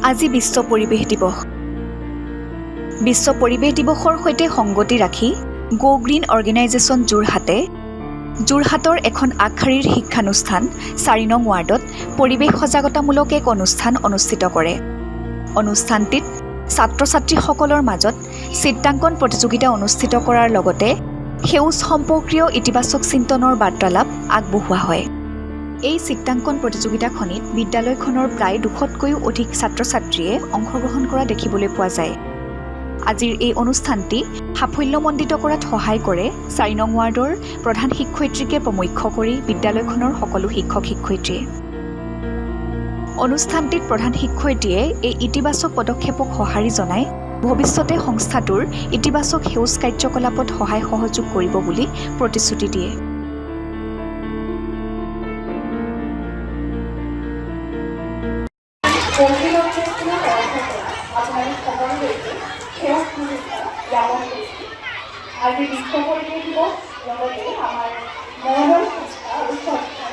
আজি বিশ্ব পৰিৱেশ দিৱস। বিশ্ব পৰিৱেশ দিৱসৰ সৈতে সংগতি ৰাখি গো গ্ৰীণ অৰ্গেনাইজেশ্যন যোৰহাটৰ এখন আগশাৰীৰ শিক্ষানুষ্ঠান ৪ নং ৱাৰ্ডত পৰিৱেশ সজাগতামূলক এক অনুষ্ঠান অনুষ্ঠিত কৰে। অনুষ্ঠানটিত ছাত্ৰ ছাত্ৰীসকলৰ মাজত চিত্ৰাংকন প্ৰতিযোগিতা অনুষ্ঠিত কৰাৰ লগতে সেউজ সম্পৰ্কীয় ইতিবাচক চিন্তনৰ বাৰ্তালাপ আগবঢ়োৱা হয়। এই চিত্ৰাংকন প্ৰতিযোগিতাখনিত বিদ্যালয়খনৰ প্ৰায় ২০০তকৈও অধিক ছাত্ৰ ছাত্ৰীয়ে অংশগ্ৰহণ কৰা দেখিবলৈ পোৱা যায়। আজিৰ এই অনুষ্ঠানটি সাফল্যমণ্ডিত কৰাত সহায় কৰে ৪ নং ৱাৰ্ডৰ প্ৰধান শিক্ষয়িত্ৰীকে প্ৰমুখ্য কৰি বিদ্যালয়খনৰ সকলো শিক্ষক শিক্ষয়িত্ৰীয়ে। অনুষ্ঠানটিত প্ৰধান শিক্ষয়িত্ৰীয়ে এই ইতিবাচক পদক্ষেপক সঁহাৰি জনাই ভৱিষ্যতে সংস্থাটোৰ ইতিবাচক সেউজ কাৰ্যকলাপত সহায় সহযোগ কৰিব বুলি প্ৰতিশ্ৰুতি দিয়ে। আজি বিশ্ব পৰিৱেশ দিৱস লগতে আমাৰ মৰমৰ সংস্থা আৰু চৰকাৰ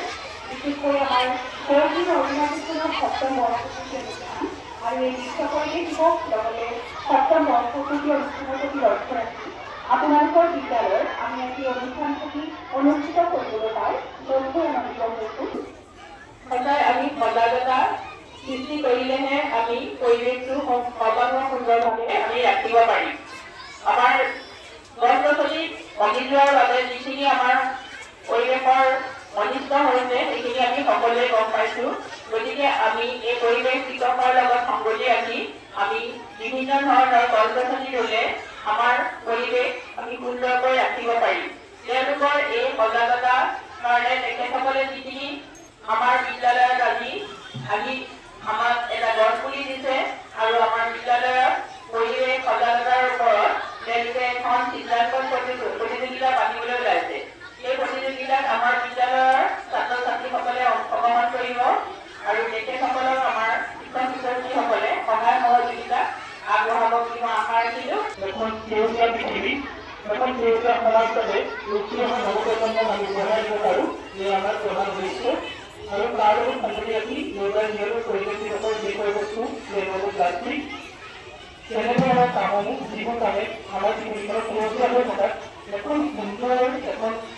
বিশেষকৈ আমাৰ গৌৰৱী অৰ্গেনাইজেশ্যনৰ ৭ম বৰ্ষপূৰ্তি অনুষ্ঠান আৰু এই বিশ্ব পৰিৱেশ দিৱস লগতে ৭ম বৰ্ষপূৰ্তি অনুষ্ঠানৰ প্ৰতি লক্ষ্য ৰাখি আপোনালোকৰ বিদ্যালয়ৰ আমি আজি অনুষ্ঠানটি অনুষ্ঠিত কৰিবলৈ পাই যথেষ্ট আনন্দিত হৈছোঁ। সদায় আমি সজাগতা সৃষ্টি কৰিলেহে আমি পৰিৱেশটো সৰ্বাংগ সুন্দৰভাৱে আমি ৰাখিব পাৰিম। আমাৰ গছ-গছনি কমি যোৱাৰ বাবে যিখিনি আমাৰ পৰিৱেশৰ অনিষ্ট হৈছে সেইখিনি আমি সকলোৱে গম পাইছোঁ। গতিকে আমি এই পৰিৱেশ বিকাশৰ লগত সংগতি ৰাখি আমি বিভিন্ন ধৰণৰ গছ-গছনি ৰুলে আমাৰ পৰিৱেশ আমি সুন্দৰকৈ ৰাখিব পাৰিম। তেওঁলোকৰ এই সজাগতাৰ কাৰণে তেখেতসকলে যিখিনি আমাৰ বিদ্যালয়ত আজি আমাক এটা গছ পুলি দিছে আৰু আমাৰ বিদ্যালয়ৰ পৰিৱেশ সজাগতাৰ ওপৰত তেওঁলোকে এখন চিত্ৰাংকন প্ৰতিযোগিতা পাতিবলৈ ওলাইছে। এই প্ৰতিযোগিতাত আমাৰ বিদ্যালয়ৰ ছাত্ৰ ছাত্ৰীসকলে অংশগ্ৰহণ কৰিব আৰু তেখেতসকলক আমাৰ শিক্ষক শিক্ষয়িত্ৰীসকলে সহায় সহযোগিতা আগবঢ়াব বুলি মই আশা ৰাখিলোঁ। এখন সেউজীয়া পৃথিৱী, এখন সেউজীয়া সমাজ বাবে উঠি অহা নৱপ্ৰজন্মক আমি গঢ়াই দিব পাৰোঁ, এয়া আমাৰ প্ৰধান উদ্দেশ্য। আৰু তাৰ লগত সংগতি ৰাখি নিয়মীয়া পৰিৱেশ দিৱসৰ বিষয়বস্তু যেনেকৈ প্লাষ্টিক তেনেধৰণৰ কামসমূহ যিবোৰ কামে আমাৰ পৃথিৱীখনত সুৰক্ষিত হৈ থকাত এখন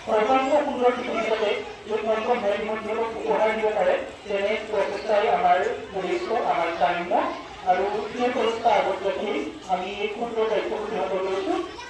সৰ্বাংগ সুন্দৰ পৃথিৱী যাতে য'ত তেওঁলোকৰ ভাই ভণ্টীসকলক উপহাৰ দিব পাৰে তেনে প্ৰচেষ্টাই আমাৰ উদ্দেশ্য, আমাৰ কাম্য আৰু সেই প্ৰচেষ্টা আগত ৰাখি আমি এই ক্ষুদ্ৰ দায়িত্ববোৰ গ্ৰহণ কৰিছোঁ।